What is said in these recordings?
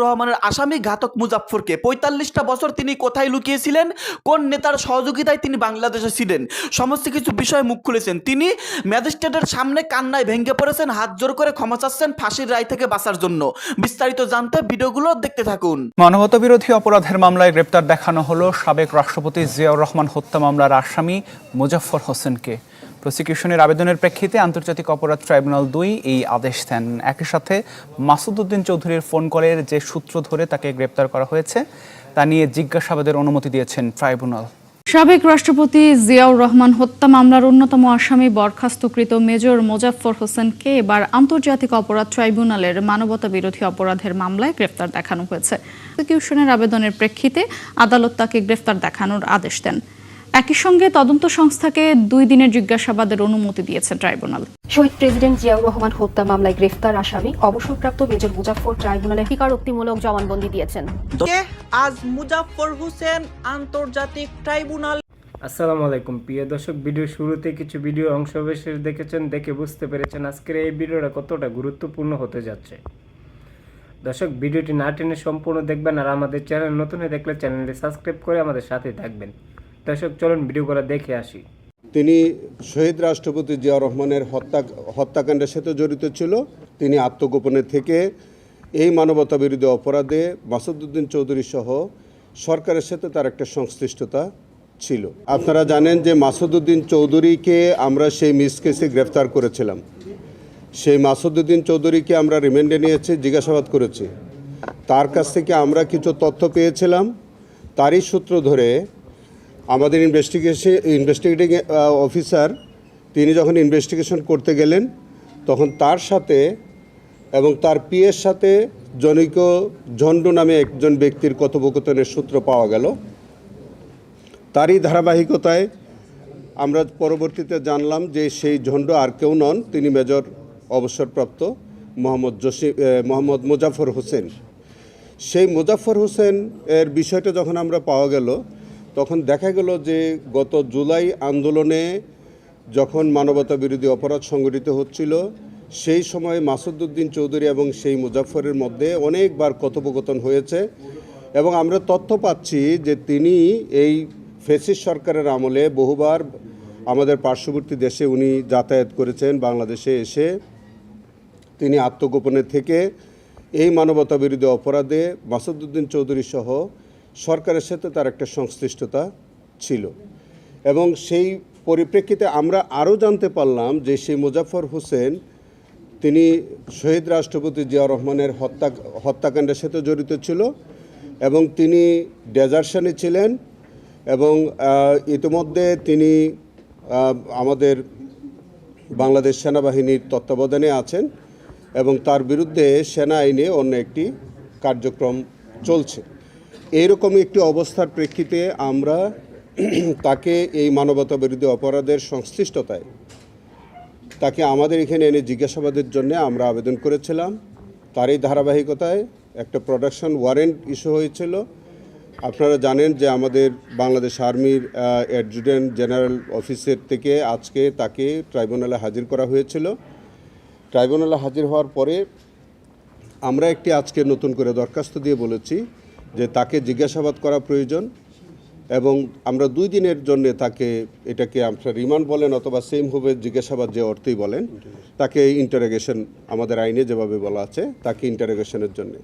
রহমানের আসামি ঘাতক মুজাফফরকে ৪৫টা বছর তিনি কোথায় লুকিয়েছিলেন, কোন নেতার সহযোগিতায় তিনি বাংলাদেশে ছিলেন, সমস্ত কিছু বিষয়ে মুখ খুলেছেন। তিনি ম্যাজিস্ট্রেটের সামনে কান্নায় ভেঙে পড়েছেন, হাত জোর করে ক্ষমা চাচ্ছেন ফাঁসির রায় থেকে বাঁচার জন্য। বিস্তারিত জানতে ভিডিওগুলো দেখতে থাকুন। মানবতাবিরোধী অপরাধের মামলায় গ্রেপ্তার দেখানো হলো সাবেক রাষ্ট্রপতি জিয়াউর রহমান হত্যা মামলার আসামি মুজাফফর হোসেনকে। প্রসিকিউশনের আবেদনের প্রেক্ষিতে আন্তর্জাতিক অপরাধ ট্রাইব্যুনাল ২ এই আদেশ দেন। একই সাথে মাসুদ উদ্দিন চৌধুরীর ফোন কলের যে সূত্র ধরে তাকে গ্রেপ্তার করা হয়েছে তা নিয়ে জিজ্ঞাসাবাদের অনুমতি দিয়েছেন ট্রাইব্যুনাল। সাবেক রাষ্ট্রপতি জিয়াউর রহমান হত্যা মামলার অন্যতম আসামি বরখাস্তকৃত মেজর মোজাফফর হোসেনকে এবার আন্তর্জাতিক অপরাধ ট্রাইব্যুনালের মানবতাবিরোধী অপরাধের মামলায় গ্রেফতার দেখানো হয়েছে। প্রসিকিউশনের আবেদনের প্রেক্ষিতে আদালত তাকে গ্রেফতার দেখানোর আদেশ দেন। একই সঙ্গে তদন্ত সংস্থাকে ২ দিনের জিজ্ঞাসাবাদের অনুমতি দিয়েছে ট্রাইব্যুনাল। শহীদ প্রেসিডেন্ট জিয়াউর রহমান হত্যা মামলায় গ্রেফতার আসামি অবসরপ্রাপ্ত মেজর মুজাফফর ট্রাইব্যুনালে স্বীকারোক্তিমূলক জবানবন্দি দিয়েছেন। আজ মুজাফফর হোসেন আন্তর্জাতিক ট্রাইব্যুনাল। আসসালামু আলাইকুম প্রিয় দর্শক, ভিডিও শুরুতে কিছু ভিডিও অংশবিশেষ দেখেছেন, দেখে বুঝতে পেরেছেন আজকের এই ভিডিওটা কতটা গুরুত্বপূর্ণ হতে যাচ্ছে। দর্শক, ভিডিওটি না টেনে সম্পূর্ণ দেখবেন, আর আমাদের চ্যানেল নতুন হয়ে দেখলে চ্যানেলটি সাবস্ক্রাইব করে আমাদের সাথে থাকবেন। দর্শক, চলুন ভিডিও করে দেখে আসি। তিনি শহীদ রাষ্ট্রপতি জিয়াউর রহমানের হত্যাকাণ্ডের সাথে জড়িত ছিল। তিনি আত্মগোপনে থেকে এই মানবতাবিরোধী অপরাধে মাসুদ উদ্দিন চৌধুরী সহ সরকারের সাথে তার একটা সংশ্লিষ্টতা ছিল। আপনারা জানেন যে মাসুদ উদ্দিন চৌধুরীকে আমরা সেই মিস কেসে গ্রেফতার করেছিলাম। সেই মাসুদ উদ্দিন চৌধুরীকে আমরা রিমান্ডে নিয়েছি, জিজ্ঞাসাবাদ করেছি। তার কাছ থেকে আমরা কিছু তথ্য পেয়েছিলাম। তারই সূত্র ধরে আমাদের ইনভেস্টিগেটিং অফিসার তিনি যখন ইনভেস্টিগেশন করতে গেলেন, তখন তার সাথে এবং তার পিএর সাথে জনৈক ঝন্ডু নামে একজন ব্যক্তির কথোপকথনের সূত্র পাওয়া গেল। তারই ধারাবাহিকতায় আমরা পরবর্তীতে জানলাম যে সেই ঝন্ডু আর কেউ নন, তিনি মেজর অবসরপ্রাপ্ত মোহাম্মদ মুজাফফর হোসেন। সেই মুজাফফর হোসেন এর বিষয়টা যখন আমরা পাওয়া গেল, তখন দেখা গেল যে গত জুলাই আন্দোলনে যখন মানবতাবিরোধী অপরাধ সংগঠিত হচ্ছিল, সেই সময় মাসুদ উদ্দিন চৌধুরী এবং সেই মুজাফফরের মধ্যে অনেকবার কথোপকথন হয়েছে এবং আমরা তথ্য পাচ্ছি যে তিনি এই ফ্যাসিস্ট সরকারের আমলে বহুবার আমাদের পার্শ্ববর্তী দেশে উনি যাতায়াত করেছেন। বাংলাদেশে এসে তিনি আত্মগোপনে থেকে এই মানবতাবিরোধী অপরাধে মাসুদ উদ্দিন চৌধুরী সহ সরকারের সাথে তার একটা সংশ্লিষ্টতা ছিল। এবং সেই পরিপ্রেক্ষিতে আমরা আরও জানতে পারলাম যে সেই মুজাফফর হোসেন তিনি শহীদ রাষ্ট্রপতি জিয়াউর রহমানের হত্যাকাণ্ডের সাথে জড়িত ছিল এবং তিনি ডেজার্শনে ছিলেন এবং ইতিমধ্যে তিনি আমাদের বাংলাদেশ সেনাবাহিনীর তত্ত্বাবধানে আছেন এবং তার বিরুদ্ধে সেনা আইনে অন্য একটি কার্যক্রম চলছে। এইরকমই একটি অবস্থার প্রেক্ষিতে আমরা তাকে এই মানবতাবিরোধী অপরাধের সংশ্লিষ্টতায় তাকে আমাদের এখানে এনে জিজ্ঞাসাবাদের জন্য আমরা আবেদন করেছিলাম। তারই ধারাবাহিকতায় একটা প্রোডাকশন ওয়ারেন্ট ইস্যু হয়েছিল। আপনারা জানেন যে আমাদের বাংলাদেশ আর্মির অ্যাডজুটেন্ট জেনারেল অফিসের থেকে আজকে তাকে ট্রাইব্যুনালে হাজির করা হয়েছিল। ট্রাইব্যুনালে হাজির হওয়ার পরে আমরা আজকে নতুন করে দরখাস্ত দিয়ে বলেছি যে তাকে জিজ্ঞাসাবাদ করা প্রয়োজন এবং আমরা 2 দিনের জন্য এটাকে আপনার রিমান্ড বলেন অথবা সেম হবে জিজ্ঞাসাবাদ যে অর্থেই বলেন, তাকে ইন্টারোগেশন আমাদের আইনে যেভাবে বলা আছে তাকে ইন্টারোগেশনের জন্য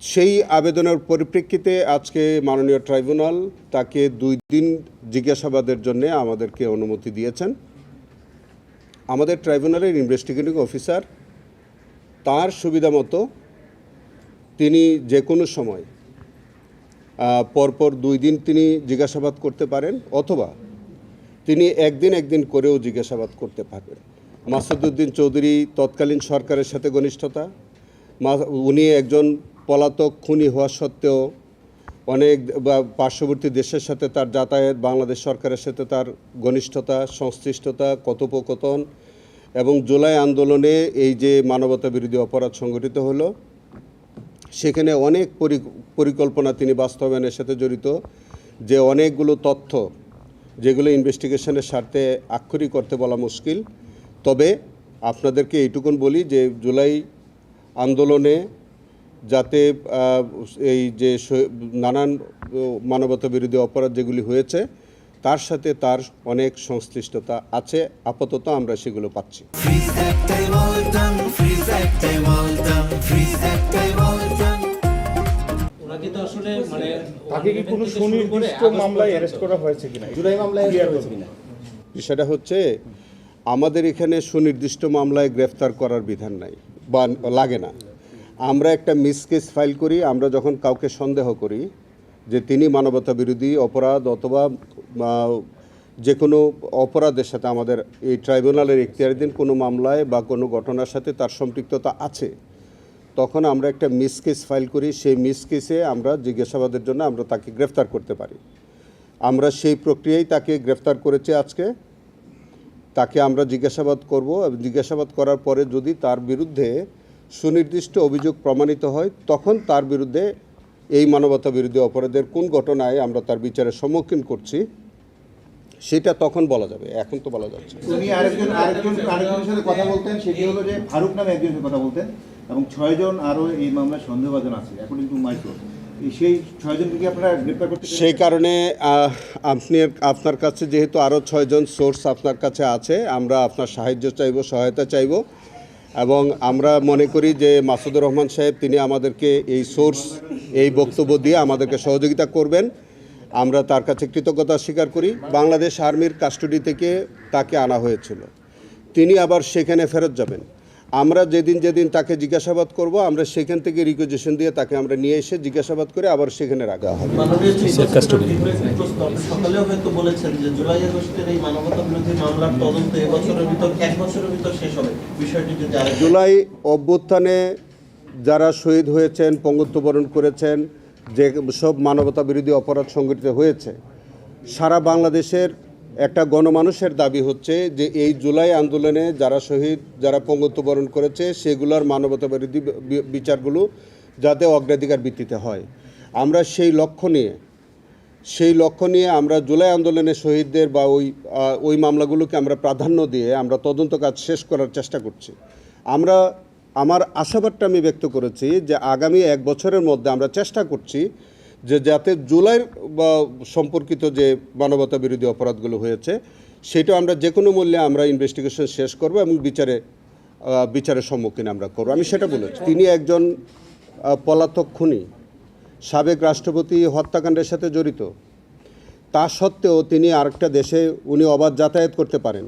সেই আবেদনের পরিপ্রেক্ষিতে আজকে মাননীয় ট্রাইব্যুনাল তাকে 2 দিন জিজ্ঞাসাবাদের জন্য আমাদেরকে অনুমতি দিয়েছেন। আমাদের ট্রাইব্যুনালের ইনভেস্টিগেটিং অফিসার তার সুবিধা মতো তিনি যে কোনো সময় পরপর 2 দিন তিনি জিজ্ঞাসাবাদ করতে পারেন অথবা তিনি একদিন করেও জিজ্ঞাসাবাদ করতে পারবেন। মাসুদ উদ্দিন চৌধুরী তৎকালীন সরকারের সাথে ঘনিষ্ঠতা, উনি একজন পলাতক খুনি হওয়া সত্ত্বেও অনেক পার্শ্ববর্তী দেশের সাথে তার যাতায়াত, বাংলাদেশ সরকারের সাথে তার ঘনিষ্ঠতা, সংশ্লিষ্টতা, কথোপকথন এবং জুলাই আন্দোলনে এই যে মানবতাবিরোধী অপরাধ সংগঠিত হলো সেখানে অনেক পরিকল্পনা তিনি বাস্তবায়নের সাথে জড়িত, যে অনেকগুলো তথ্য যেগুলো ইনভেস্টিগেশনের স্বার্থে আক্ষরিক করতে বলা মুশকিল। তবে আপনাদেরকে এইটুকুন বলি যে জুলাই আন্দোলনে যাতে এই যে নানান মানবতা বিরোধী অপরাধ যেগুলি হয়েছে তার সাথে তার অনেক সংশ্লিষ্টতা আছে। আপাতত আমরা সেগুলো পাচ্ছি। তাকে কি কোনো সুনির্দিষ্ট মামলায় অ্যারেস্ট করা হয়েছে কিনা, জুলাই মামলায় হয়েছে কিনা? বিষয়টা হচ্ছে আমাদের এখানে সুনির্দিষ্ট মামলায় গ্রেফতার করার বিধান নাই বা লাগে না। আমরা একটা মিস কেস ফাইল করি। আমরা যখন কাউকে সন্দেহ করি যে তিনি মানবতা বিরোধী অপরাধ অথবা যে কোনো অপরাধের সাথে আমাদের এই ট্রাইব্যুনালের এখতিয়ারাধীন কোনো মামলায় বা কোনো ঘটনার সাথে তার সম্পৃক্ততা আছে, তখন আমরা একটা মিস কেস ফাইল করি। সেই মিস কেসে আমরা জিজ্ঞাসাবাদের জন্য আমরা তাকে গ্রেফতার করতে পারি। আমরা সেই প্রক্রিয়ায় তাকে গ্রেফতার করেছি। আজকে তাকে আমরা জিজ্ঞাসাবাদ করব এবং জিজ্ঞাসাবাদ করার পরে যদি তার বিরুদ্ধে সুনির্দিষ্ট অভিযোগ প্রমাণিত হয় তখন তার বিরুদ্ধে এই মানবতা বিরোধী অপরাধের কোন ঘটনায় আমরা তার বিচারের সম্মুখীন করছি সেটা তখন বলা যাবে, এখন তো বলা যাচ্ছে। উনি আরেকজনের সাথে কথা বলতেন, সেটি হলো যে ফারুক নামে একজনের সাথে কথা বলতেন এবং 6 জন আরও এই মামলায় সন্দেহভাজন আছে অ্যাকর্ডিং টু মাইক্রো। সেই 6 জনকে কি আপনারা গ্রেফতার করতে? সেই কারণে আপনার কাছে যেহেতু আরও 6 জন সোর্স আপনার কাছে আছে, আমরা আপনার সাহায্য চাইব, সহায়তা চাইব এবং আমরা মনে করি যে মাসুদুর রহমান সাহেব তিনি আমাদেরকে এই সোর্স এই বক্তব্য দিয়ে আমাদেরকে সহযোগিতা করবেন। আমরা তার কাছে কৃতজ্ঞতা স্বীকার করি। বাংলাদেশ আর্মির কাস্টডি থেকে তাকে আনা হয়েছিল, তিনি আবার সেখানে ফেরত যাবেন। আমরা যেদিন তাকে জিজ্ঞাসাবাদ করব আমরা সেখান থেকে রিকুয়েশন দিয়ে তাকে আমরা নিয়ে এসে জিজ্ঞাসাবাদ করে আবার সেখানে রাখা হবে। সকালেও হয়তো বলেছেন যে জুলাই আগস্টের এই মানবতা বিরোধী মামলার তদন্ত এবছরের ভিতর 1 বছরের ভিতর শেষ হবে। বিষয়টি যদি জুলাই অভ্যুত্থানে যারা শহীদ হয়েছেন, পঙ্গুত্ববরণ করেছেন, যে সব মানবতা বিরোধী অপরাধ সংঘটিত হয়েছে, সারা বাংলাদেশের একটা গণমানুষের দাবি হচ্ছে যে এই জুলাই আন্দোলনে যারা শহীদ, যারা পঙ্গুত্ববরণ করেছে সেগুলোর মানবতা বিরোধী বিচারগুলো যাতে অগ্রাধিকার ভিত্তিতে হয়। আমরা সেই লক্ষ্য নিয়ে আমরা জুলাই আন্দোলনে শহীদদের বা ওই মামলাগুলোকে আমরা প্রাধান্য দিয়ে আমরা তদন্ত কাজ শেষ করার চেষ্টা করছি। আমার আশাবাদটা আমি ব্যক্ত করেছি যে আগামী 1 বছরের মধ্যে আমরা চেষ্টা করছি যে যাতে জুলাই সম্পর্কিত যে মানবতা বিরোধী অপরাধগুলো হয়েছে সেটা আমরা যে কোনো মূল্যে আমরা ইনভেস্টিগেশন শেষ করব এবং বিচারের সম্মুখীন আমরা করব। আমি সেটা বলেছি। তিনি একজন পলাতক খুনি, সাবেক রাষ্ট্রপতি হত্যাকাণ্ডের সাথে জড়িত। তা সত্ত্বেও তিনি আরেকটা দেশে উনি অবাধ যাতায়াত করতে পারেন।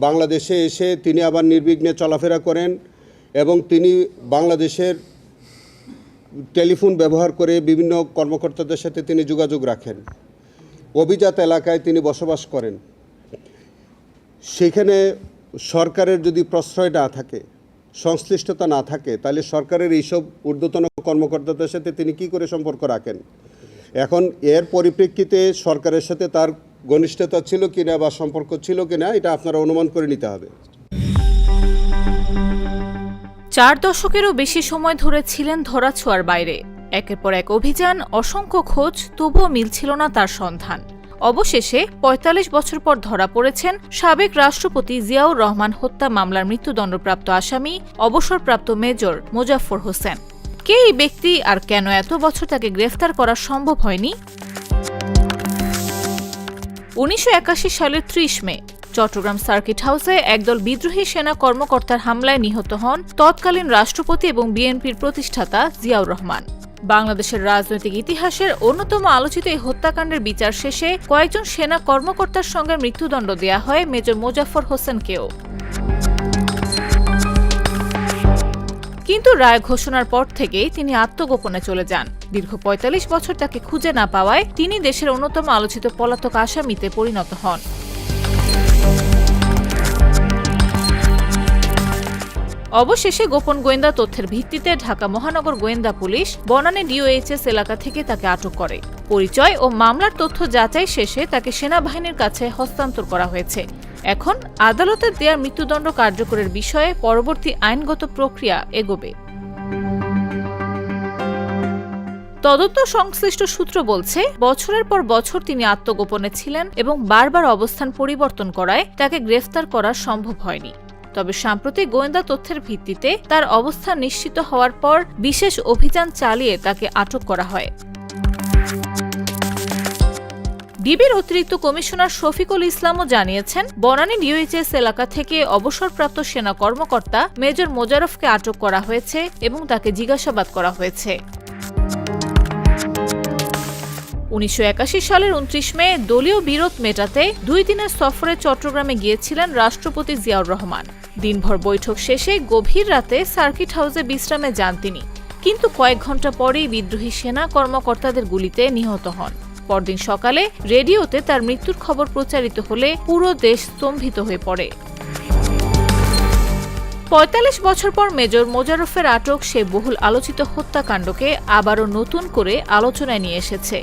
বাংলাদেশে এসে তিনি আবার নির্বিঘ্নে চলাফেরা করেন এবং তিনি বাংলাদেশের টেলিফোন ব্যবহার করে বিভিন্ন কর্মকর্তাদের সাথে তিনি যোগাযোগ রাখেন। অভিজাত এলাকায় তিনি বসবাস করেন। সেখানে সরকারের যদি প্রশ্রয় না থাকে, সংশ্লিষ্টতা না থাকে, তাহলে সরকারের এইসব ঊর্ধ্বতন কর্মকর্তাদের সাথে তিনি কি করে সম্পর্ক রাখেন? এখন এর পরিপ্রেক্ষিতে সরকারের সাথে তার ঘনিষ্ঠতা ছিল কিনা বা সম্পর্ক ছিল কিনা এটা আপনারা অনুমান করে নিতে হবে। 4 দশকেরও বেশি সময় ধরে ছিলেন ধরাছোঁয়ার বাইরে। একের পর এক অভিযান, অসংখ্য খোঁজ, তবুও মিলছিল না তার সন্ধান। অবশেষে ৪৫ বছর পর ধরা পড়েছেন সাবেক রাষ্ট্রপতি জিয়াউর রহমান হত্যা মামলার মৃত্যুদণ্ডপ্রাপ্ত আসামি অবসরপ্রাপ্ত মেজর মোজাফফর হোসেন। কে এই ব্যক্তি আর কেন এত বছর তাকে গ্রেফতার করা সম্ভব হয়নি? ১৯৮১ সালের ৩০ মে চট্টগ্রাম সার্কিট হাউসে একদল বিদ্রোহী সেনা কর্মকর্তার হামলায় নিহত হন তৎকালীন রাষ্ট্রপতি এবং বিএনপির প্রতিষ্ঠাতা জিয়াউর রহমান। বাংলাদেশের রাজনৈতিক ইতিহাসের অন্যতম আলোচিত এই হত্যাকাণ্ডের বিচার শেষে কয়েকজন সেনা কর্মকর্তার সঙ্গে মৃত্যুদণ্ড দেয়া হয় মেজর মোজাফফর হোসেনকেও। কিন্তু রায় ঘোষণার পর থেকেই তিনি আত্মগোপনে চলে যান। দীর্ঘ ৪৫ বছর তাকে খুঁজে না পাওয়ায় তিনি দেশের অন্যতম আলোচিত পলাতক আসামিতে পরিণত হন। অবশেষে গোপন গোয়েন্দা তথ্যের ভিত্তিতে ঢাকা মহানগর গোয়েন্দা পুলিশ বনানী ডিওএইচএস এলাকা থেকে তাকে আটক করে। পরিচয় ও মামলার তথ্য যাচাই শেষে তাকে সেনাবাহিনীর কাছে হস্তান্তর করা হয়েছে। এখন আদালতের দেয়া মৃত্যুদণ্ড কার্যকরের বিষয়ে পরবর্তী আইনগত প্রক্রিয়া এগোবে। তদন্ত সংশ্লিষ্ট সূত্র বলছে, বছরের পর বছর তিনি আত্মগোপনে ছিলেন এবং বারবার অবস্থান পরিবর্তন করায় তাকে গ্রেফতার করা সম্ভব হয়নি। তবে সাম্প্রতিক গোয়েন্দা তথ্যের ভিত্তিতে তার অবস্থান নিশ্চিত হওয়ার পর বিশেষ অভিযান চালিয়ে তাকে আটক করা হয়। ডিবির অতিরিক্ত কমিশনার শফিকুল ইসলামও জানিয়েছেন, বনানী ডিওএইচএস এলাকা থেকে অবসরপ্রাপ্ত সেনা কর্মকর্তা মেজর মোজাররফকে আটক করা হয়েছে এবং তাকে জিজ্ঞাসাবাদ করা হয়েছে। 1981 সালের 29 মে দলীয় বিরোধ মেটাতে 2 দিনের সফরে চট্টগ্রামে গিয়েছিলেন রাষ্ট্রপতি জিয়াউর রহমান। দিনভর বৈঠক শেষে গভীর রাতে সার্কিট হাউসে বিশ্রামে যান তিনি, কিন্তু কয়েক ঘণ্টা পরেই বিদ্রোহী সেনা কর্মকর্তাদের গুলিতে নিহত হন। পরদিন সকালে রেডিওতে তার মৃত্যুর খবর প্রচারিত হলে পুরো দেশ স্তম্ভিত হয়ে পড়ে। ৪৫ বছর পর মেজর মোজাররফের আটক সেই বহুল আলোচিত হত্যাকাণ্ডকে আবারও নতুন করে আলোচনায় নিয়ে এসেছে।